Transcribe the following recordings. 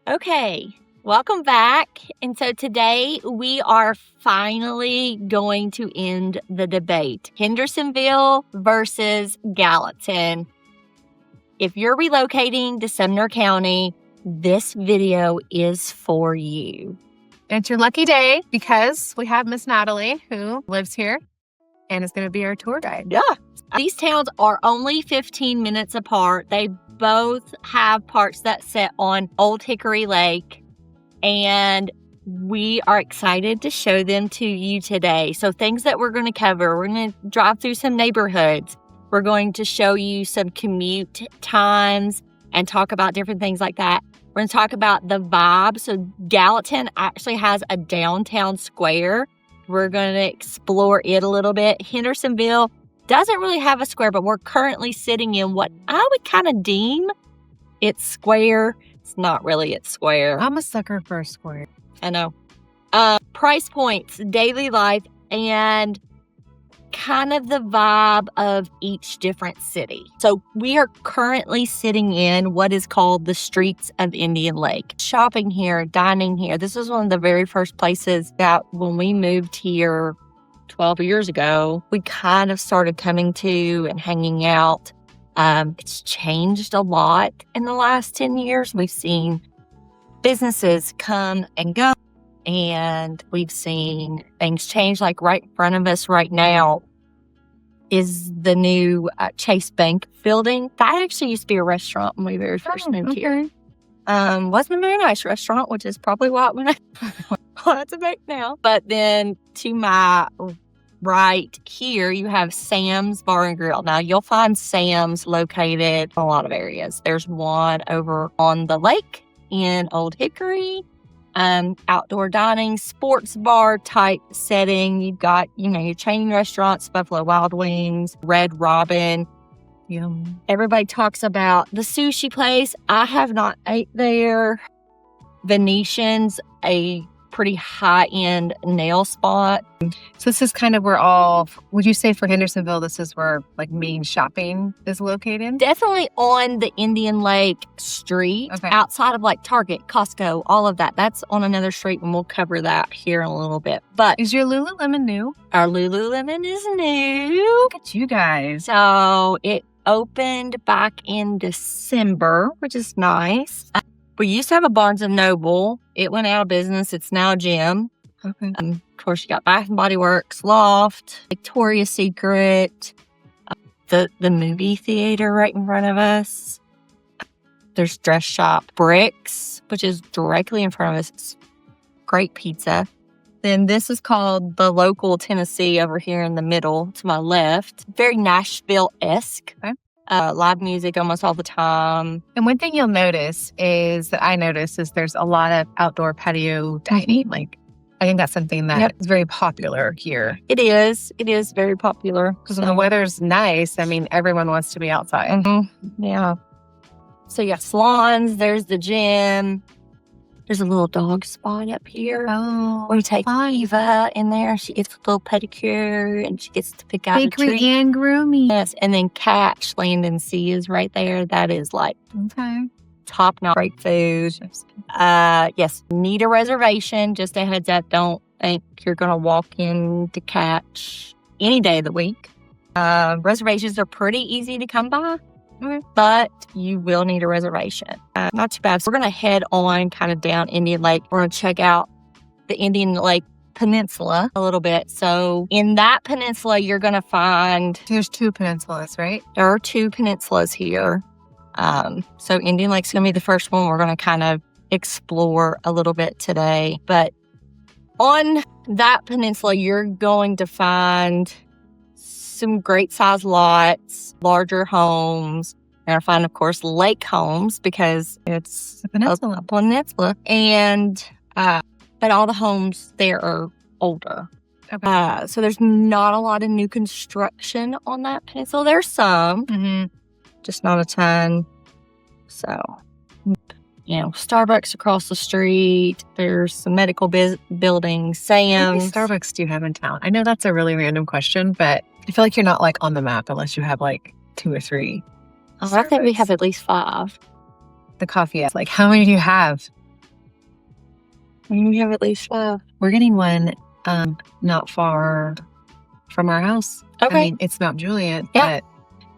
Okay, welcome back. And so today we are finally going to end the debate. Hendersonville versus Gallatin. If you're relocating to Sumner County, this video is for you. It's your lucky day because we have Miss Natalie who lives here and is going to be our tour guide. Yeah. These towns are only 15 minutes apart. They both have parks that sit on Old Hickory Lake, and we are excited to show them to you today. So things that we're going to cover, we're going to drive through some neighborhoods. We're going to show you some commute times and talk about different things like that. We're going to talk about the vibe. So Gallatin actually has a downtown square. We're going to explore it a little bit. Hendersonville doesn't really have a square, but we're currently sitting in what I would kind of deem its square. It's not really its square. I'm a sucker for a square. I know. Price points, daily life, and kind of the vibe of each different city. So we are currently sitting in what is called the streets of Indian Lake. Shopping here, dining here. This is one of the very first places that when we moved here 12 years ago, we kind of started coming to and hanging out. It's changed a lot in the last 10 years. We've seen businesses come and go, and we've seen things change. Like right in front of us right now is the new Chase Bank building. That actually used to be a restaurant when we very first moved here. Wasn't a very nice restaurant, which is probably why it went it's a bank now. But then to my right here, you have Sam's Bar and Grill. Now, you'll find Sam's located in a lot of areas. There's one over on the lake in Old Hickory, outdoor dining, sports bar type setting. You've got, your chain restaurants, Buffalo Wild Wings, Red Robin. Yum. Everybody talks about the sushi place. I have not ate there. Venetian's a pretty high-end nail spot. So this is kind of where would you say for Hendersonville, this is where like main shopping is located? Definitely on the Indian Lake street, outside of like Target, Costco, all of that. That's on another street, and we'll cover that here in a little bit. But is your Lululemon new? Our Lululemon is new. Look at you guys. So it opened back in December, which is nice. We used to have a Barnes & Noble. It went out of business. It's now a gym. Okay. Of course, you got Bath & Body Works, Loft, Victoria's Secret, the movie theater right in front of us. There's Dress Shop Bricks, which is directly in front of us. It's great pizza. Then this is called the Local Tennessee over here in the middle to my left. Very Nashville-esque. Okay. Live music almost all the time. And one thing you'll notice is there's a lot of outdoor patio dining. Like, I think that's something that is very popular here. It is. It is very popular. Because when the weather's nice, everyone wants to be outside. Mm-hmm. Yeah. So you got salons. There's the gym. There's a little dog spot up here. Oh, where you take Eva in there. She gets a little pedicure, and she gets to pick out a treat. Bakery and grooming. Yes, and then Catch Land and Sea is right there. That is like top-notch great food. Yes, need a reservation. Just a heads up, don't think you're going to walk in to Catch any day of the week. Reservations are pretty easy to come by. But you will need a reservation. Not too bad. So we're going to head on kind of down Indian Lake. We're going to check out the Indian Lake Peninsula a little bit. So in that peninsula, you're going to find... There's 2 peninsulas, right? There are 2 peninsulas here. So Indian Lake's going to be the first one we're going to kind of explore a little bit today. But on that peninsula, you're going to find some great size lots, larger homes. You're going to find, of course, lake homes because it's a peninsula. And, but all the homes there are older. Okay. So there's not a lot of new construction on that peninsula. There's some, just not a ton. So, Starbucks across the street. There's some medical buildings, Sam's. How many Starbucks do you have in town? I know that's a really random question, but I feel like you're not like on the map unless you have like 2 or 3. I think we have at least 5. The coffee is like, how many do you have? We have at least 5. We're getting one not far from our house. Okay. I mean, it's Mount Juliet, Yeah.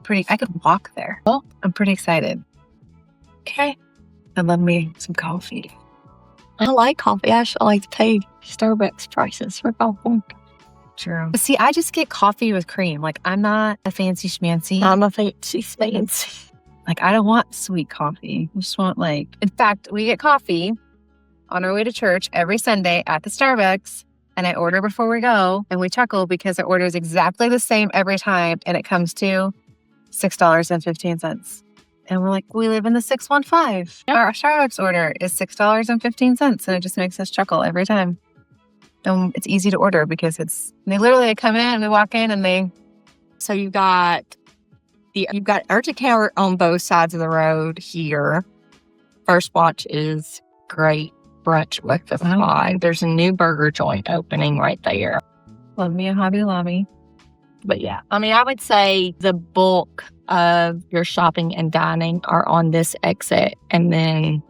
but I could walk there. Well, I'm pretty excited. Okay. I love me some coffee. I like coffee. I actually like to pay Starbucks prices for coffee. True. But see, I just get coffee with cream. Like, I'm not a fancy schmancy. I'm a fancy. Like, I don't want sweet coffee. I just want in fact, we get coffee on our way to church every Sunday at the Starbucks. And I order before we go. And we chuckle because our order is exactly the same every time. And it comes to $6.15. And we're like, we live in the 615. Yep. Our Starbucks order is $6.15. And it just makes us chuckle every time. And it's easy to order because they literally come in, we walk in, and So you've got urgent care on both sides of the road here. First Watch is great brunch with the fly. There's a new burger joint opening right there. Love me a Hobby Lobby. But yeah, I mean, I would say the bulk of your shopping and dining are on this exit, and then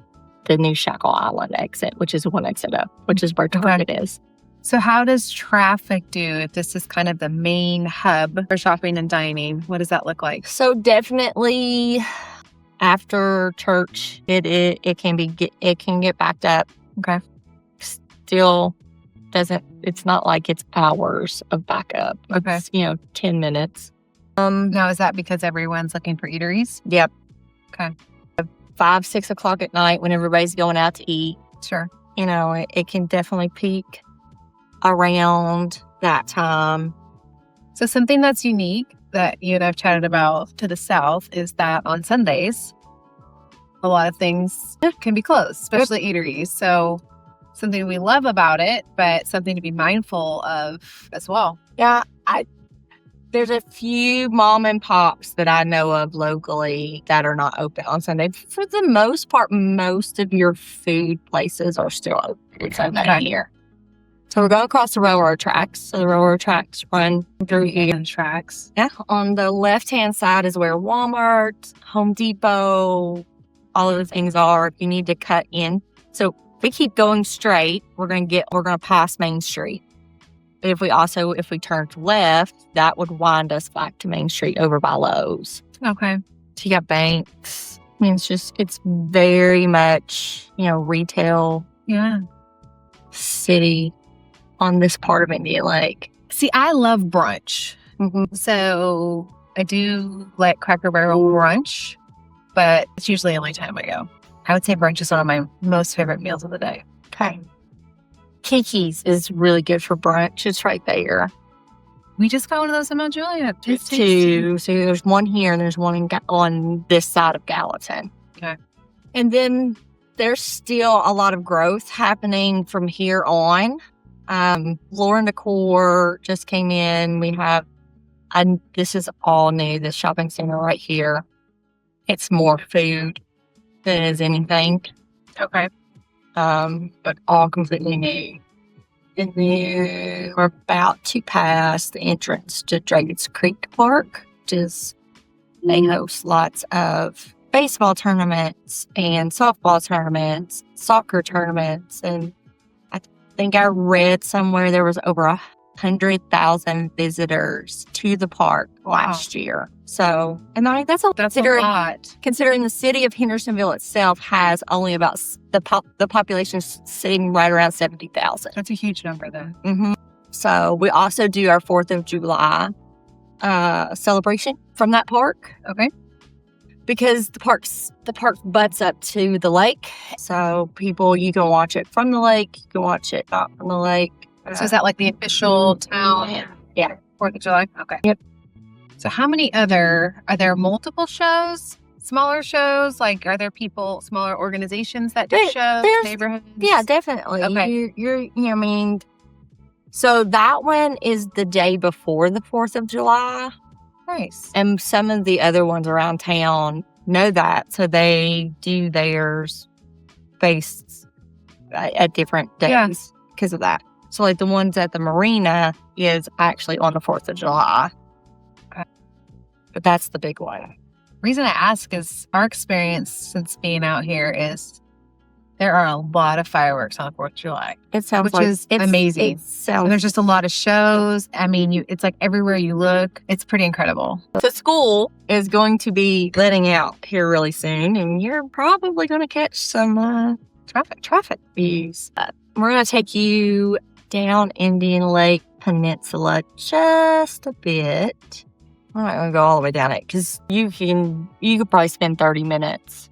the new Shackle Island exit, which is one exit up, which is where Target is. So how does traffic do if this is kind of the main hub for shopping and dining? What does that look like? So definitely after church, it can get backed up. Okay. Still it's not like it's hours of backup. Okay. It's, 10 minutes. Now, is that because everyone's looking for eateries? Yep. Okay. 5, 6 o'clock at night when everybody's going out to eat. Sure. It can definitely peak around that time. So something that's unique that you and I've chatted about to the south is that on Sundays, a lot of things can be closed, especially eateries. So something we love about it, but something to be mindful of as well. Yeah, there's a few mom and pops that I know of locally that are not open on Sunday. For the most part, most of your food places are still open Sunday here. So we're going across the railroad tracks. So the railroad tracks run through here. Tracks. Yeah. On the left-hand side is where Walmart, Home Depot, all of the things are. If you need to cut in. So if we keep going straight, we're going to pass Main Street. But if we turn left, that would wind us back to Main Street over by Lowe's. Okay. So you got banks. I mean, it's very much, retail city on this part of Indian Lake. See, I love brunch. Mm-hmm. So I do like Cracker Barrel brunch, but it's usually the only time I go. I would say brunch is one of my most favorite meals of the day. Okay. Kiki's is really good for brunch. It's right there. We just got one of those in Mount Juliet. Two. So there's one here and there's one on this side of Gallatin. Okay. And then there's still a lot of growth happening from here on. Lauren Decor just came in. We have, this is all new, this shopping center right here. It's more food than it is anything. Okay. But all completely new. And then we're about to pass the entrance to Dragon's Creek Park, they host lots of baseball tournaments and softball tournaments, soccer tournaments, and I think I read somewhere there was over 100,000 visitors to the park last year. So, and I think that's a lot. Considering the city of Hendersonville itself has only about the population sitting right around 70,000. That's a huge number, then. Mm-hmm. So we also do our 4th of July celebration from that park. Okay. Because the park butts up to the lake. So you can watch it from the lake. You can watch it not from the lake. So is that like the official town? Yeah. 4th of July? Okay. Yep. So are there multiple shows? Smaller shows? Like, are there smaller organizations that do shows? Neighborhoods? Yeah, definitely. Okay. So that one is the day before the 4th of July. Nice. And some of the other ones around town know that. So they do theirs based at different days because of that. So like the ones at the marina is actually on the 4th of July. Okay. But that's the big one. Reason I ask is our experience since being out here is There are a lot of fireworks on 4th of July. It sounds which like is amazing. It sounds. And there's just a lot of shows. I mean, it's like everywhere you look, it's pretty incredible. So school is going to be letting out here really soon, and you're probably going to catch some traffic views. We're going to take you down Indian Lake Peninsula just a bit. We're not going to go all the way down it because you could probably spend 30 minutes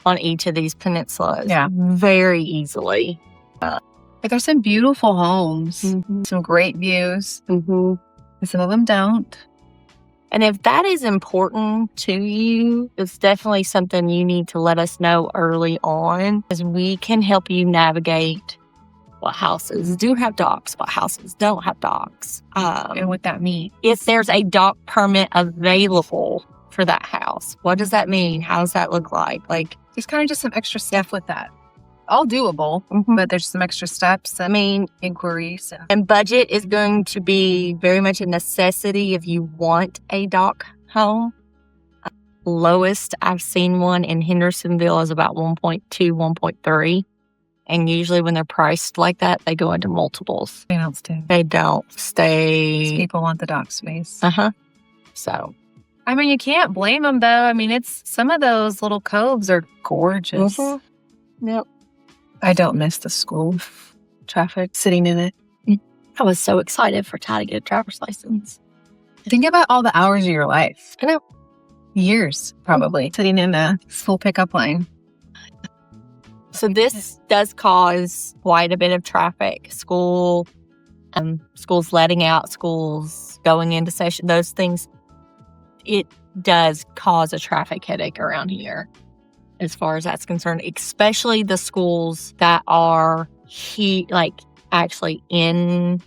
on each of these peninsulas. Yeah. Very easily. But there's some beautiful homes, some great views. And some of them don't. And if that is important to you, it's definitely something you need to let us know early on, because we can help you navigate what houses do have docks, what houses don't have docks. And what that means. If there's a dock permit available for that house, what does that mean? How does that look like? Like, there's kind of just some extra stuff with that. All doable, but there's some extra steps. I mean, inquiries. And budget is going to be very much a necessity if you want a dock home. Lowest I've seen one in Hendersonville is about 1.2, 1.3. And usually when they're priced like that, they go into multiples. They don't stay. They don't stay. People want the dock space. So. I mean, you can't blame them, though. I mean, some of those little coves are gorgeous. Yep. I don't miss the school traffic, sitting in it. I was so excited for Ty to get a driver's license. Think about all the hours of your life. I know. Years, probably, sitting in a school pickup line. So this does cause quite a bit of traffic. Schools letting out, schools going into session, those things. It does cause a traffic headache around here as far as that's concerned, especially the schools that are actually in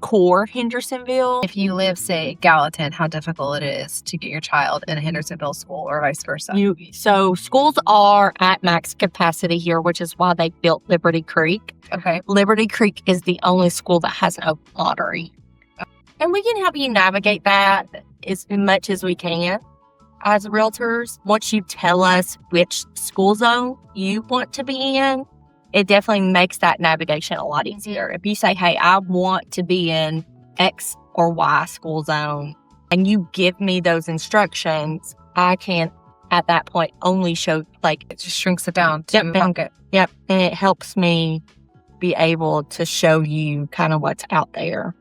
core Hendersonville. If you live, say, Gallatin, how difficult it is to get your child in a Hendersonville school or vice versa. So schools are at max capacity here, which is why they built Liberty Creek. Okay. Liberty Creek is the only school that has an open lottery. And we can help you navigate that as much as we can as realtors. Once you tell us which school zone you want to be in, it definitely makes that navigation a lot easier. If you say, hey, I want to be in X or Y school zone, and you give me those instructions, I can, at that point, only show, it just shrinks it down to pocket. Yep. And it helps me be able to show you kind of what's out there.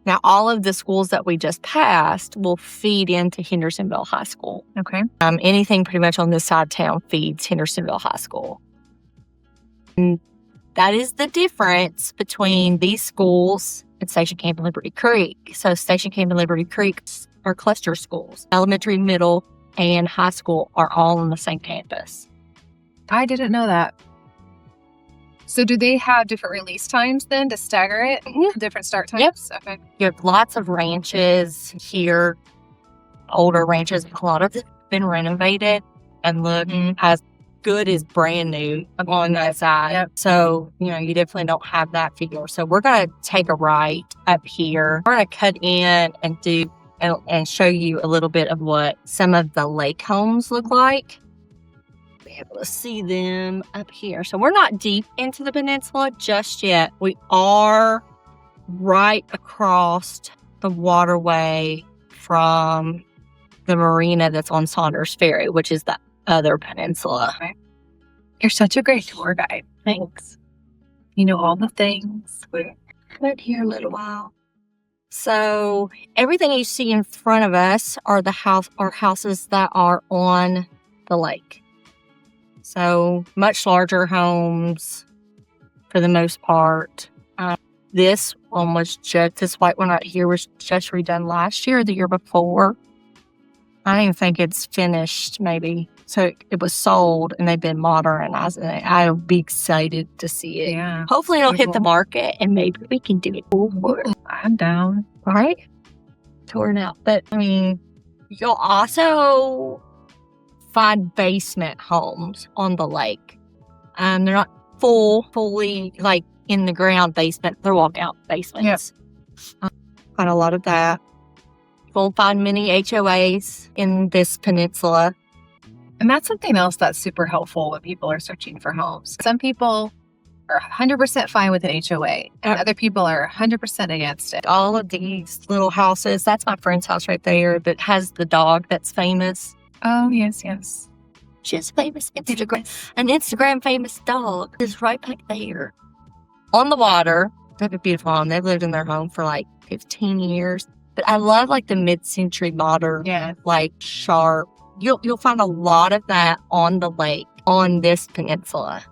Now, all of the schools that we just passed will feed into Hendersonville High School. Okay. Anything pretty much on this side of town feeds Hendersonville High School. And that is the difference between these schools and Station Camp and Liberty Creek. So Station Camp and Liberty Creek are cluster schools. Elementary, middle, and high school are all on the same campus. I didn't know that. So do they have different release times then to stagger it? Different start times? Yep. Okay. You have lots of ranches here, older ranches. A lot of them have been renovated and look as good as brand new on that side. Yep. So, you definitely don't have that figure. So we're going to take a right up here. We're going to cut in and do and show you a little bit of what some of the lake homes look like. Be able to see them up here. So we're not deep into the peninsula just yet. We are right across the waterway from the marina that's on Saunders Ferry, which is the other peninsula. Okay. You're such a great tour guide. Thanks. You know all the things. We've been here a little while. So everything you see in front of us are houses that are on the lake. So much larger homes for the most part. This one this white one right here was just redone last year, the year before. I don't even think it's finished, maybe. So it was sold and they've been modernizing it. I'll be excited to see it. Yeah. Hopefully it'll hit the market and maybe we can do it. I'm down. Right? Torn out. But, you'll also find basement homes on the lake. They're not fully in the ground basement. They're walkout basements. Yep. Got a lot of that. We'll find many HOAs in this peninsula. And that's something else that's super helpful when people are searching for homes. Some people are 100% fine with an HOA, and other people are 100% against it. All of these little houses, that's my friend's house right there that has the dog that's famous. Oh, yes, yes. She has an Instagram famous dog is right back there. On the water. They have a beautiful home. They've lived in their home for like 15 years. But I love like the mid-century modern, like sharp. You'll find a lot of that on the lake on this peninsula.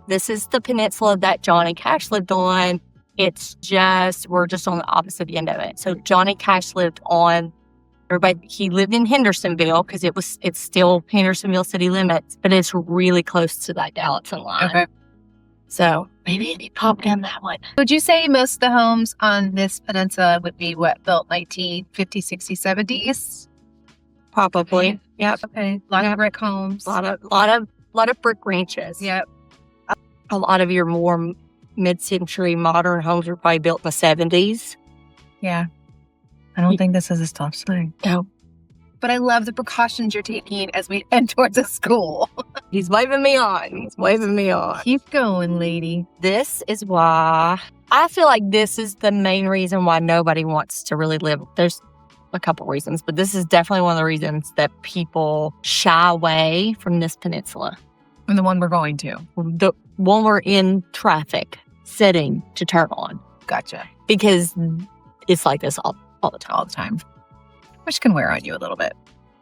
This is the peninsula that Johnny Cash lived on. We're just on the opposite end of it. So Johnny Cash lived on, he lived in Hendersonville because it's still Hendersonville city limits, but it's really close to that Gallatin line. Okay. So maybe he popped down that one. Would you say most of the homes on this peninsula would be built 1950s, 60s, 70s? Probably. Yep. Okay. A lot of brick homes. A lot of brick ranches. Yep. A lot of your more mid-century modern homes were probably built in the 70s. Yeah. I don't think this is a stop sign. No. But I love the precautions you're taking as we head towards a school. He's waving me on. Keep going, lady. This is why I feel like this is the main reason why nobody wants to really live. There's a couple reasons, but this is definitely one of the reasons that people shy away from this peninsula. And the one we're going to. The one we're in traffic, sitting to turn on. Gotcha. Because it's like this all the time. Which can wear on you a little bit.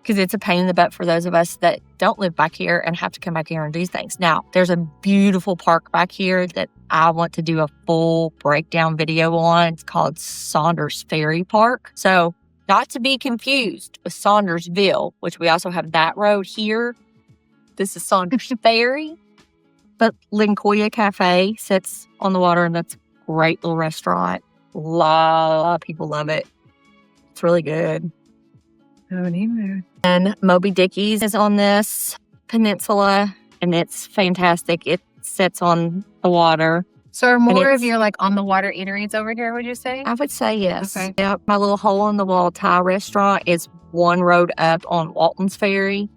Because it's a pain in the butt for those of us that don't live back here and have to come back here and do things. Now, there's a beautiful park back here that I want to do a full breakdown video on. It's called Saunders Ferry Park. So, not to be confused with Saundersville, which we also have that road here. This is Saunders Ferry. But Lincoln Cafe sits on the water, and that's a great little restaurant. A lot of people love it. It's really good. And Moby Dickie's is on this peninsula, and it's fantastic. It sits on the water. So are more of your like on the water eateries over here, would you say? I would say yes. Okay. Yep. My little hole-in-the-wall Thai restaurant is one road up on Walton's Ferry.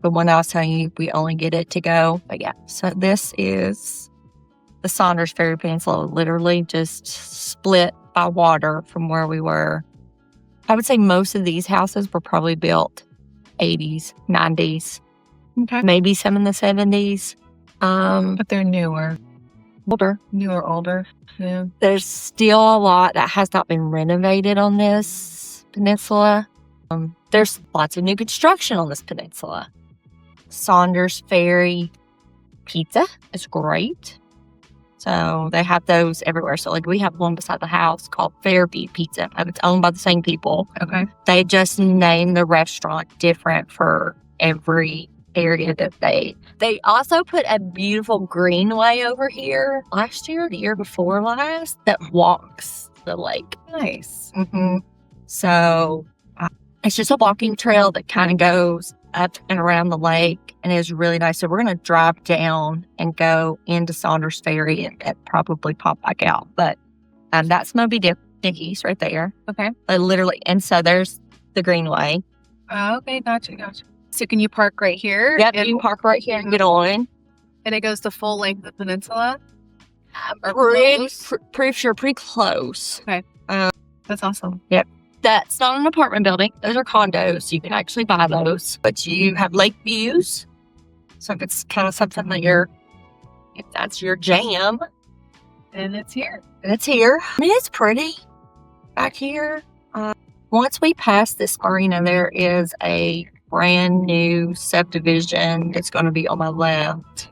The one I was telling you, we only get it to go. But yeah, so this is the Saunders Ferry Peninsula, literally just split by water from where we were. I would say most of these houses were probably built 80s, 90s, okay, maybe some in the 70s. But they're newer. Older. Yeah. There's still a lot that has not been renovated on this peninsula. There's lots of new construction on this peninsula. Saunders Ferry Pizza is great. So they have those everywhere. So like we have one beside the house called Ferry Pizza. And it's owned by the same people. Okay. They just named the restaurant different for every area that they also put a beautiful greenway over here last year, the year before last, that walks the lake. Nice. Mm-hmm. So it's just a walking trail that kind of goes up and around the lake and is really nice. So we're going to drive down and go into Saunders Ferry and probably pop back out. But that's Moby Dickie's right there. Okay. Literally. And so there's the greenway. Okay, gotcha. So can you park right here? Yep, you can park right here and get on. And it goes the full length of the peninsula? Pretty sure, pretty close. Okay. That's awesome. Yep. That's not an apartment building. Those are condos. You can actually buy those. But you have lake views. So if it's kind of something that if that's your jam. And it's here. I mean, it's pretty back here. Once we pass this marina, there is a brand new subdivision that's going to be on my left.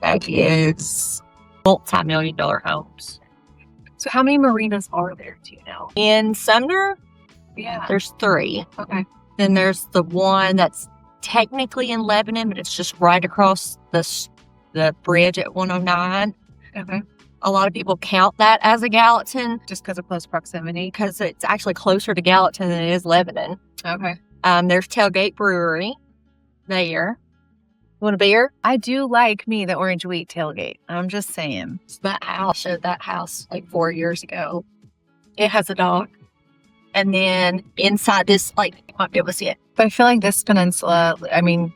That is multi-million-dollar homes. So how many marinas are there, do you know? In Sumner, yeah, there's 3. Okay. Then there's the one that's technically in Lebanon, but it's just right across the bridge at 109. Okay. A lot of people count that as a Gallatin. Just because of close proximity? Because it's actually closer to Gallatin than it is Lebanon. Okay. There's Tailgate Brewery there. Want a beer? I do like the orange wheat tailgate. I'm just saying. That house showed that house like 4 years ago. It has a dog. And then inside this, like, you might be able to see it. But I feel like this peninsula, I mean,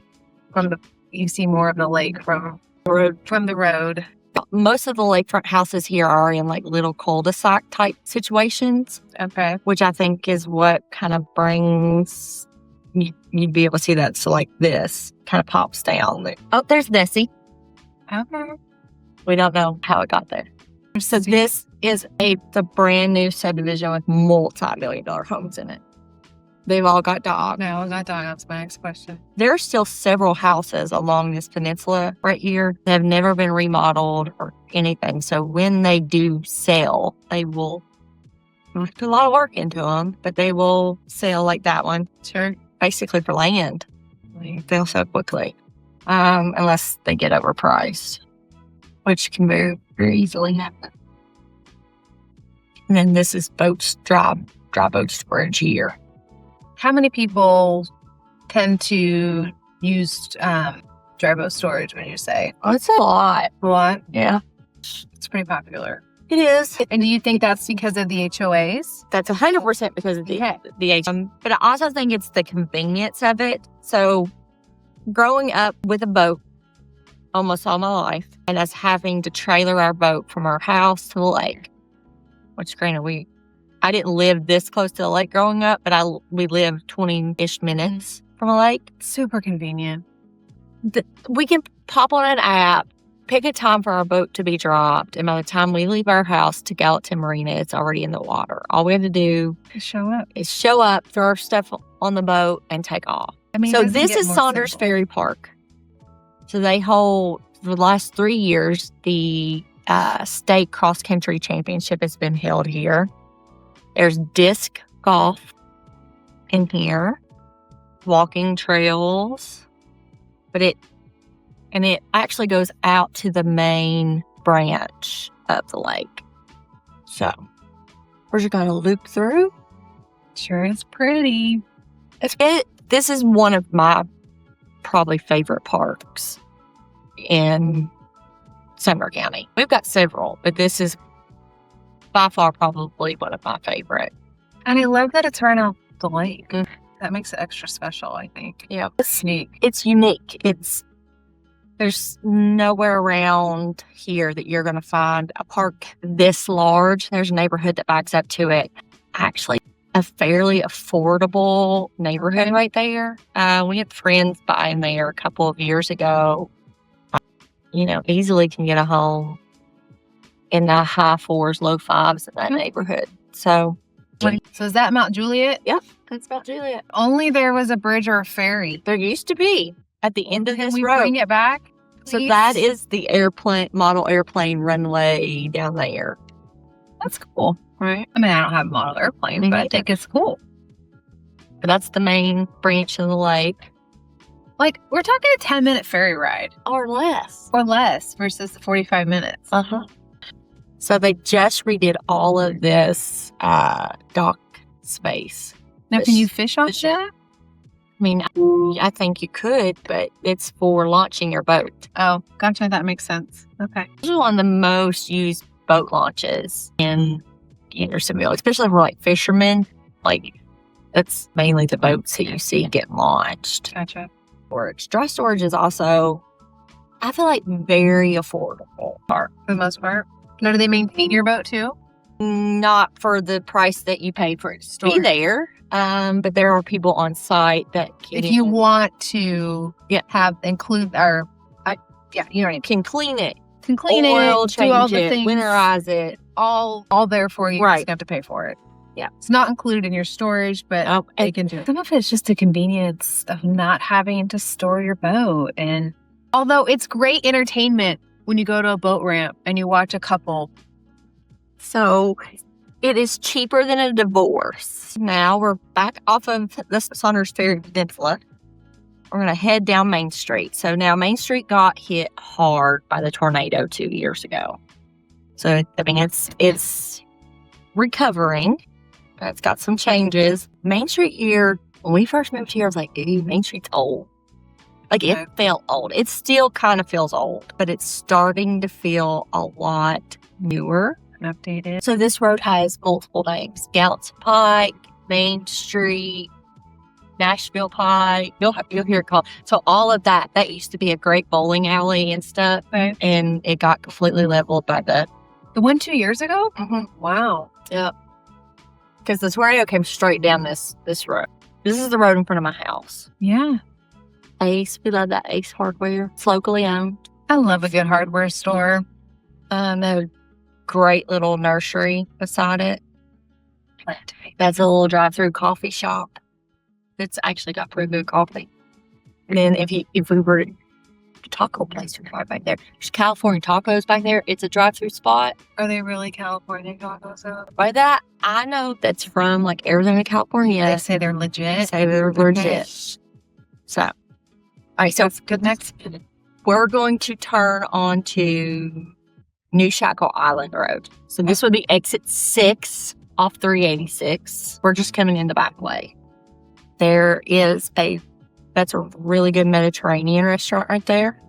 you see more of the lake from the road. Most of the lakefront houses here are in like little cul-de-sac type situations. Okay. Which I think is what kind of brings you'd be able to see that. So like this kind of pops down. Oh, there's Nessie. Okay. We don't know how it got there. So this is the brand new subdivision with multi-million-dollar homes in it. They've all got dogs. No, I got dogs. That's my next question. There are still several houses along this peninsula right here that have never been remodeled or anything. So when they do sell, they will put a lot of work into them, but they will sell like that one. Sure. Basically for land. They'll sell quickly. Unless they get overpriced, which can very, very easily happen. And then this is dry boat storage here. How many people tend to use dry boat storage, when you say? Oh, it's a lot. A lot? Yeah. It's pretty popular. It is. And do you think that's because of the HOAs? That's 100% because of the but I also think it's the convenience of it. So growing up with a boat almost all my life, and us having to trailer our boat from our house to the lake, which granted I didn't live this close to the lake growing up, but we lived 20-ish minutes from a lake. Super convenient. We can pop on an app, pick a time for our boat to be dropped, and by the time we leave our house to Gallatin Marina, it's already in the water. All we have to do is show up, throw our stuff on the boat, and take off. I mean, so this is Saunders Ferry Park. So they hold, for the last 3 years, the state cross-country championship has been held here. There's disc golf in here, walking trails, but it actually goes out to the main branch of the lake. So we're just going to loop through. Sure is pretty. This is one of my probably favorite parks in Sumner County. We've got several, but this is by far probably one of my favorite. And I love that it's right on the lake. Mm. That makes it extra special, I think. Yeah. It's unique. It's unique. There's nowhere around here that you're going to find a park this large. There's a neighborhood that backs up to it. Actually, a fairly affordable neighborhood right there. We had friends buying there a couple of years ago. Easily can get a home in the high 4s, low 5s in that neighborhood. So is that Mount Juliet? Yep, that's Mount Juliet. Only there was a bridge or a ferry. There used to be at the end of this road. Can we bring it back? Please? So that is the model airplane runway down there. That's cool. Right. I mean, I don't have a model airplane, but I think it's cool. But that's the main branch of the lake. Like, we're talking a 10-minute ferry ride. Or less. Versus the 45 minutes. Uh-huh. So they just redid all of this dock space. Now, can you fish on that? I mean, I think you could, but it's for launching your boat. Oh, gotcha. That makes sense. Okay. This is one of the most used boat launches in Hendersonville, especially for like fishermen. Like, that's mainly the boats that you see get launched. Gotcha. Dry storage is also, I feel like, very affordable. For the most part. Now, do they maintain your boat too? Not for the price that you paid for it to be there. But there are people on site that can. If you want to include our, can clean it. Can clean oil it, change do all the it, things. winterize it. All there for you. Right. You just have to pay for it. Yeah. It's not included in your storage, but they can do it. Some of it's just the convenience of not having to store your boat. And although it's great entertainment when you go to a boat ramp and you watch a couple. So it is cheaper than a divorce. Now we're back off of the Saunders Ferry Peninsula. We're going to head down Main Street. So now Main Street got hit hard by the tornado 2 years ago. So, I mean, it's recovering. It's got some changes. Main Street here, when we first moved here, I was like, ooh, Main Street's old. Like, it felt old. It still kind of feels old, but it's starting to feel a lot newer. And updated. So this road has multiple names. Gallatin Pike, Main Street, Nashville pie. You'll hear it called. So all of that used to be a great bowling alley and stuff. Right. And it got completely leveled by the one 2 years ago? Mm-hmm. Wow. Yep. Because the tornado came straight down this road. This is the road in front of my house. Yeah. Ace. We love that Ace Hardware. It's locally owned. I love a good hardware store. A great little nursery beside it. That's a little drive-through coffee shop. It's actually got pretty good coffee. And then if we were taco place right back there, there's California tacos back there. It's a drive-through spot. Are they really California tacos? By that, I know that's from like Arizona, California. They say they're legit. They say they're legit. So, all right. So good. Next, we're going to turn on to New Shackle Island Road. So this would be exit 6 off 386. We're just coming in the back way. There is that's a really good Mediterranean restaurant right there.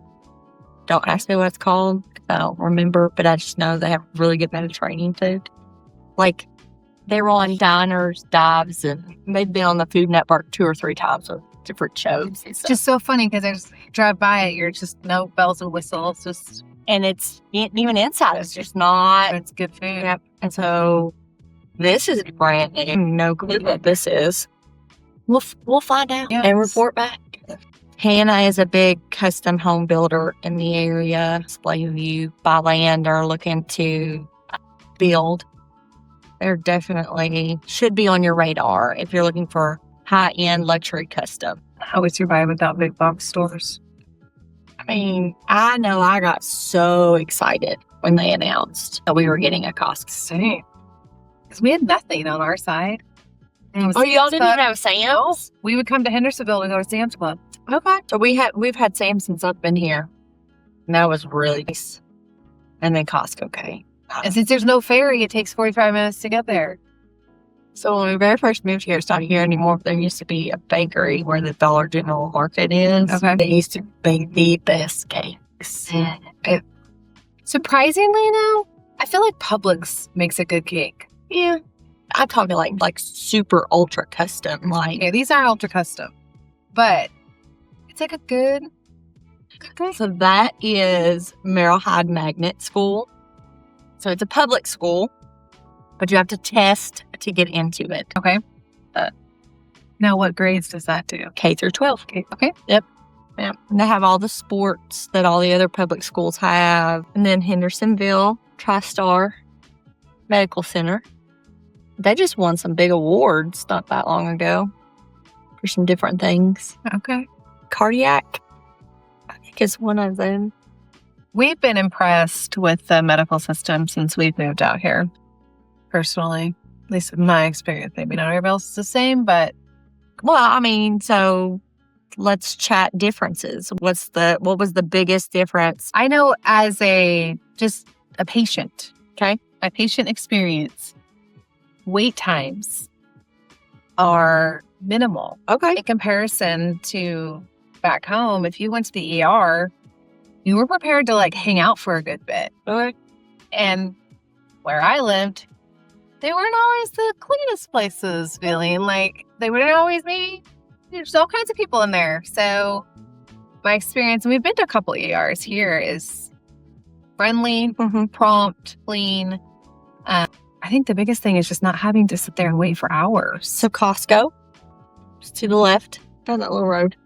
Don't ask me what it's called. I don't remember, but I just know they have really good Mediterranean food. Like, they're on Diners, Dives, and they've been on the Food Network 2 or 3 times with different shows. It's just so funny because I just drive by it. You're just no bells and whistles. Just and it's even inside. It's just not. It's good food. Yep. And so this is brand new. No clue what this is. We'll find out and report back. Hannah is a big custom home builder in the area. Display of you buy land or looking to build. They're definitely should be on your radar if you're looking for high-end luxury custom. How would survive without big box stores? I mean, I know I got so excited when they announced that we were getting a Costco. Same. Because we had nothing on our side. Oh, y'all didn't even have a Sam's? No. We would come to Hendersonville to go to Sam's Club. Okay. So we've had Sam's since I've been here. And that was really nice. And then Costco came. And since there's no ferry, it takes 45 minutes to get there. So when we very first moved here, it's not here anymore. But there used to be a bakery where the Dollar General Market is. Okay. They used to bake the best cakes. Surprisingly now, I feel like Publix makes a good cake. Yeah. I'm talking like super ultra custom. Like, yeah, these are ultra custom. But it's like a good. So that is Merrill Hyde Magnet School. So it's a public school, but you have to test to get into it. Okay. Now, what grades does that do? K through 12. Okay. Yep. And they have all the sports that all the other public schools have. And then Hendersonville TriStar Medical Center. They just won some big awards not that long ago for some different things. Okay. Cardiac, I think, is one of them. We've been impressed with the medical system since we've moved out here, personally. At least in my experience. Maybe not everybody else is the same, but... Well, I mean, so let's chat differences. What was the biggest difference? I know as a patient, Okay. my patient experience, wait times are minimal. Okay. In comparison to back home, if you went to the ER, you were prepared to like hang out for a good bit. Okay. And where I lived, they weren't always the cleanest places feeling. Like they wouldn't always be, there's all kinds of people in there. So my experience, and we've been to a couple ERs here, is friendly, prompt, clean. I think the biggest thing is just not having to sit there and wait for hours. So Costco, just to the left, down that little road.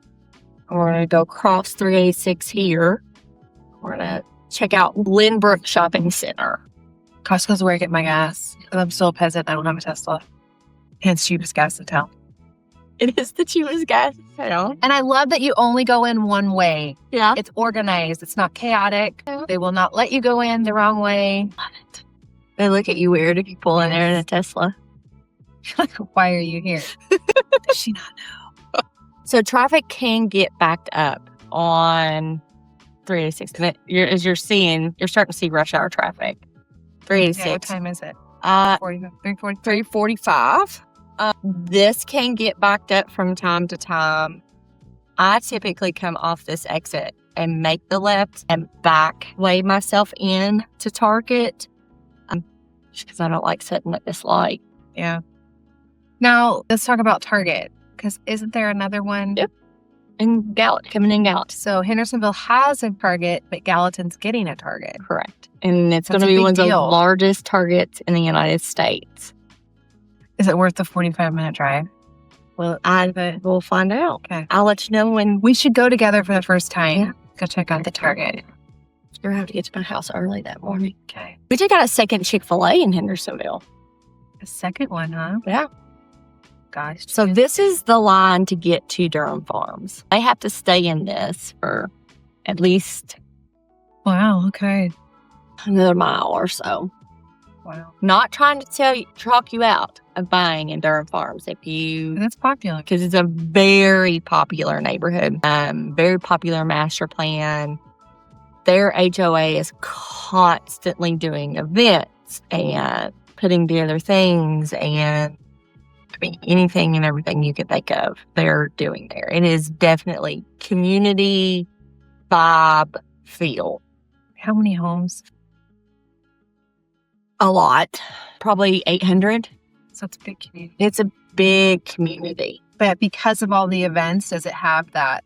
We're going to go across 386 here. We're going to check out Lynbrook Shopping Center. Costco's where I get my gas. I'm still a peasant. I don't have a Tesla. And it's cheapest gas in town. It is the cheapest gas in town. And I love that you only go in one way. Yeah. It's organized. It's not chaotic. They will not let you go in the wrong way. Love it. They look at you weird if you pull in there in a Tesla. Like, why are you here? Does she not know? So traffic can get backed up on 386. And as you're starting to see rush hour traffic. 386. Yeah, what time is it? 3:45. This can get backed up from time to time. I typically come off this exit and make the left and back way myself in to Target. Because I don't like sitting at this light. Yeah. Now, let's talk about Target. Because isn't there another one? Yep. And coming in Gallatin. So Hendersonville has a Target, but Gallatin's getting a Target. Correct. And it's going That's to a be big one of the deal. largest Targets in the United States. Is it worth the 45-minute drive? Well, we'll find out. Okay. I'll let you know when. We should go together for the first time. Go check out the Target. You're going to have to get to my house early that morning. Okay. We just got a second Chick-fil-A in Hendersonville. A second one, huh? Yeah. Gosh. So this is the line to get to Durham Farms. I have to stay in this for at least Wow. Okay. another mile or so. Wow. Not trying to talk you out of buying in Durham Farms That's popular. because it's a very popular neighborhood, very popular master plan. Their HOA is constantly doing events and putting together things, and I mean, anything and everything you can think of, they're doing there. It is definitely community vibe feel. How many homes? A lot, probably 800. So it's a big community. It's a big community. But because of all the events, does it have that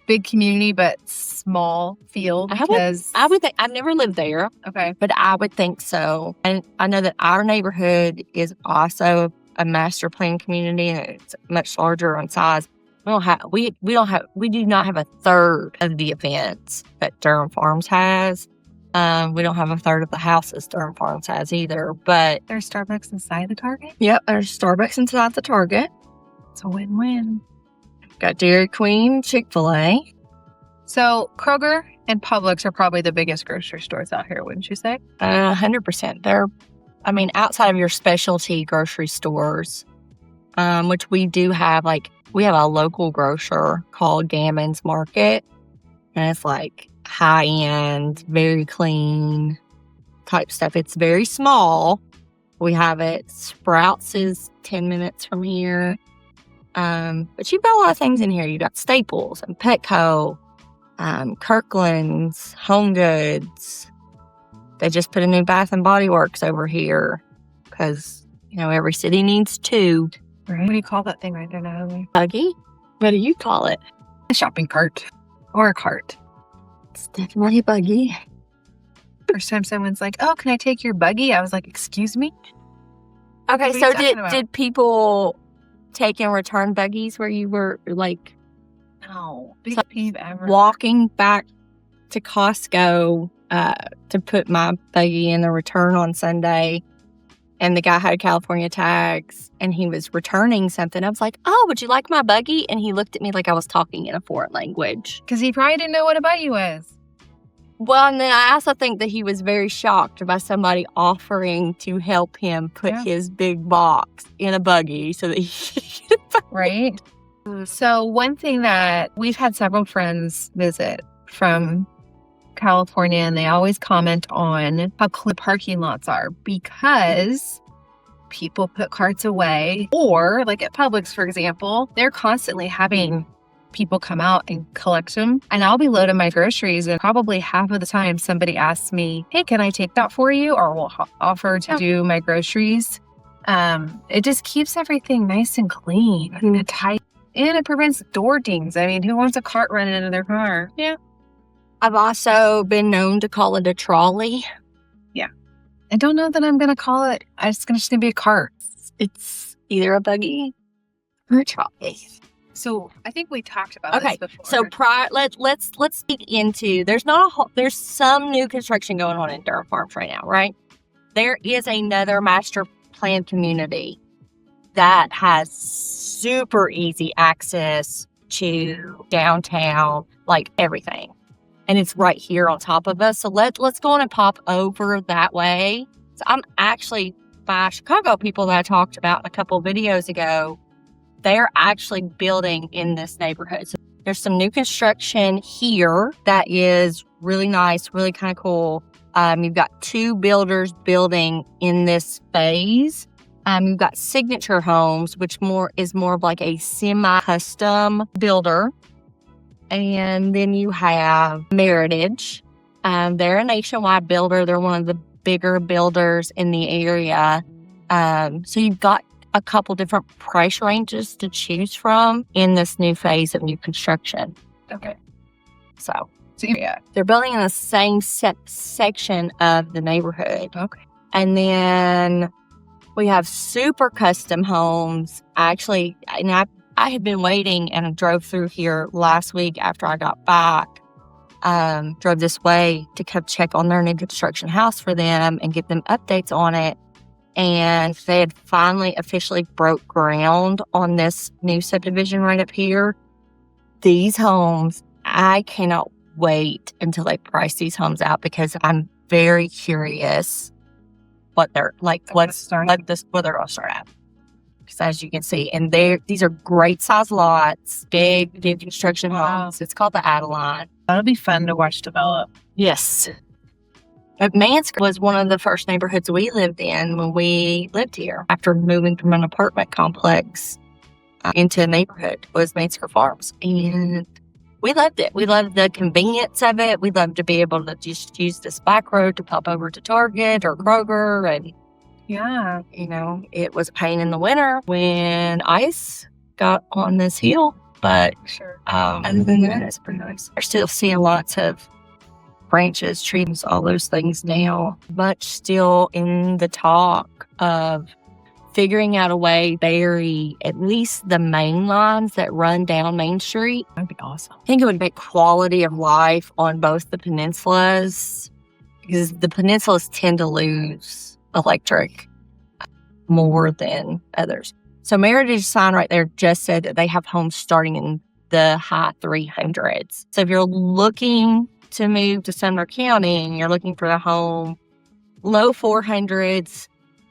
big community but small feel? Because I would think, I've never lived there, okay. but I would think so. And I know that our neighborhood is also a master plan community, and it's much larger on size. We do not have a third of the events that Durham Farms has. We don't have a third of the houses Durham Farms has either. But There's Starbucks inside the Target? yep, there's Starbucks inside the Target. It's a win-win. Got Dairy Queen, Chick-fil-A. So Kroger and Publix are probably the biggest grocery stores out here, wouldn't you say? 100%. They're, outside of your specialty grocery stores, which we do have, we have a local grocer called Gammon's Market, and it's like high-end, very clean type stuff. It's very small. We have it. Sprouts is 10 minutes from here. But you've got a lot of things in here. You got Staples and Petco, Kirkland's, Home Goods. They just put a new Bath and Body Works over here because, every city needs two. Right. What do you call that thing right there, Natalie? Buggy? What do you call it? A shopping cart. Or a cart. It's definitely a buggy. First time someone's like, oh, can I take your buggy? I was like, excuse me? Okay, What are so you talking about? did people take and return buggies where you were No. Biggest peeve ever. walking back to Costco to put my buggy in the return on Sunday, and the guy had California tags and he was returning something. I was like, oh, would you like my buggy? And he looked at me like I was talking in a foreign language. Because he probably didn't know what a buggy was. Well, and then I also think that he was very shocked by somebody offering to help him put his big box in a buggy so that he could Right? So one thing that we've had several friends visit from California, and they always comment on how clean parking lots are because people put carts away, or like at Publix, for example, they're constantly having people come out and collect them. And I'll be loading my groceries, and probably half of the time somebody asks me, hey, can I take that for you? Or will offer to do my groceries. It just keeps everything nice and clean and tight. And it prevents door dings. Who wants a cart running into their car? Yeah. I've also been known to call it a trolley. Yeah. I don't know that I'm going to call it. It's just going to be a cart. It's either a buggy or a trolley. So I think we talked about this before. So let's dig into. There's some new construction going on in Durham Farms right now, right? There is another master plan community that has super easy access to downtown, like everything. And it's right here on top of us. So let's go on and pop over that way. So I'm actually by Chicago people that I talked about in a couple of videos ago. They're actually building in this neighborhood. So there's some new construction here that is really nice, really kind of cool. You've got two builders building in this phase. You've got Signature Homes, which is more of like a semi-custom builder. And then you have Meritage. They're a nationwide builder. They're one of the bigger builders in the area. So you've got a couple different price ranges to choose from in this new phase of new construction. Okay. So yeah. they're building in the same section of the neighborhood. Okay. And then we have super custom homes. Actually, and I had been waiting and I drove through here last week after I got back. Drove this way to come check on their new construction house for them and give them updates on it. And they had finally officially broke ground on this new subdivision right up here. These homes, I cannot wait until they price these homes out because I'm very curious what they're like, where they're going to start at. Because as you can see, and these are great size lots, big new construction homes. It's called the Adeline. That'll be fun to watch develop. Yes. Mansfield was one of the first neighborhoods we lived in when we lived here. After moving from an apartment complex into a neighborhood was Mansfield Farms. And we loved it. We loved the convenience of it. We loved to be able to just use this back road to pop over to Target or Kroger. And, yeah, it was a pain in the winter when ice got on this hill. But sure. Other than that, it's pretty nice. We're still seeing lots of branches, trees, all those things now. Much still in the talk of figuring out a way to bury at least the main lines that run down Main Street. That'd be awesome. I think it would make quality of life on both the peninsulas because the peninsulas tend to lose electric more than others. So Meritage sign right there just said that they have homes starting in the high 300s. So if you're looking to move to Sumner County and you're looking for a home, low 400s,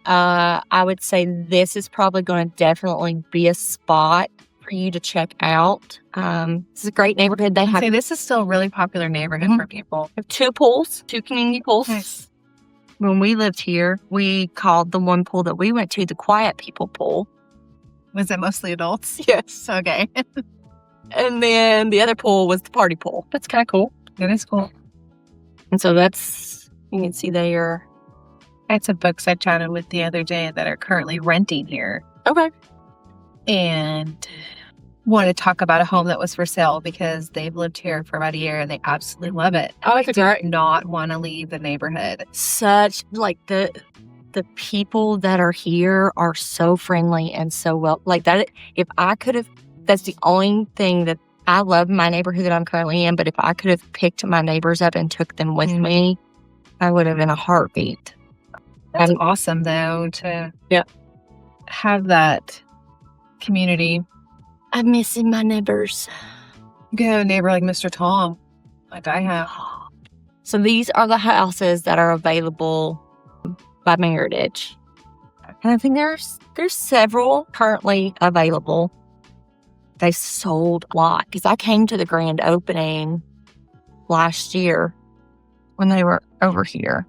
I would say this is probably going to definitely be a spot for you to check out. This is a great neighborhood. They have this is still a really popular neighborhood for people. Have 2 pools, 2 community pools. Nice. When we lived here, we called the one pool that we went to the quiet people pool. Was it mostly adults? Yes. Okay. And then the other pool was the party pool. That's kind of cool. That is cool. And so you can see there. I had some folks I chatted with the other day that are currently renting here. Okay. And want to talk about a home that was for sale because they've lived here for about a year and they absolutely love it. Oh, it's great. Not want to leave the neighborhood. Such like the people that are here are so friendly and so well. Like that, if I could have, that's the only thing that I love my neighborhood that I'm currently in. But if I could have picked my neighbors up and took them with me, I would have in a heartbeat. That's awesome, though, to have that community. I'm missing my neighbors. You can have a neighbor like Mr. Tom, like I have. So these are the houses that are available by Meritage. And I think there's several currently available. They sold a lot because I came to the grand opening last year when they were over here.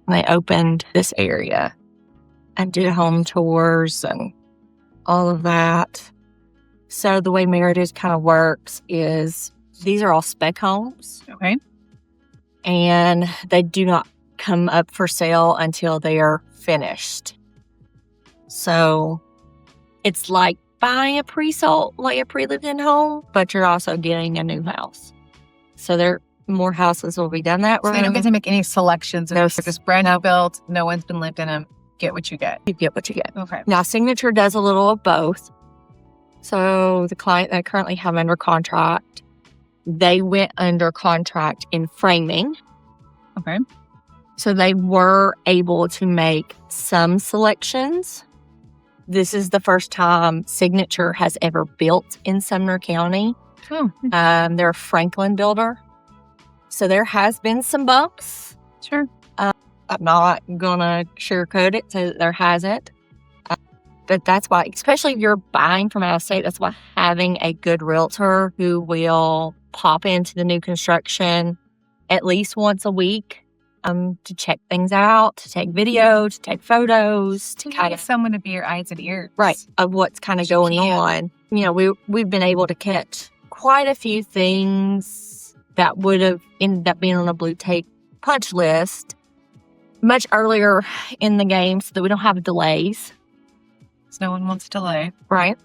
They opened this area and did home tours and all of that. So the way Meritage kind of works is these are all spec homes. Okay. And they do not come up for sale until they are finished. So it's like buying a pre-sold, like a pre-lived-in home, but you're also getting a new house. So there more houses will be done that way. So they don't get to make any selections. No. They're just brand new built. No one's been lived in them. Get what you get. You get what you get. Okay. Now, Signature does a little of both. So the client that I currently have under contract, they went under contract in framing. Okay. So they were able to make some selections. This is the first time Signature has ever built in Sumner County. Oh. They're a Franklin builder. So there has been some bumps. Sure. I'm not going to sugarcoat it, so there hasn't. But that's why, especially if you're buying from out of state, that's why having a good realtor who will pop into the new construction at least once a week to check things out, to take video, to take photos, to kind of someone to be your eyes and ears. Right, of what's kind of going on. You know, we've been able to catch quite a few things that would have ended up being on a blue tape punch list much earlier in the game so that we don't have delays. because no one wants to delay. Right.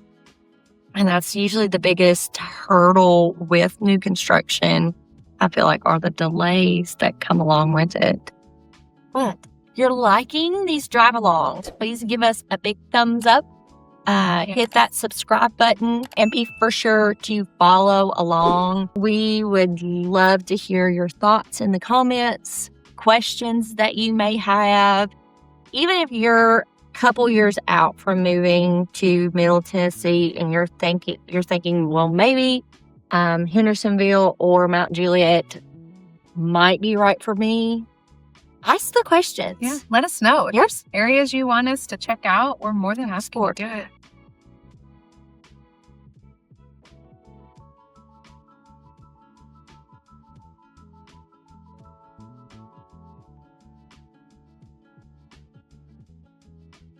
And that's usually the biggest hurdle with new construction, I feel like, are the delays that come along with it. But if you're liking these drive-alongs, please give us a big thumbs up. Hit that subscribe button and be for sure to follow along. We would love to hear your thoughts in the comments, questions that you may have. Even if you're couple years out from moving to Middle Tennessee and you're thinking, well, maybe Hendersonville or Mount Juliet might be right for me. Ask the questions. Yeah, let us know. If Yes. there's areas you want us to check out, we're more than happy to do it.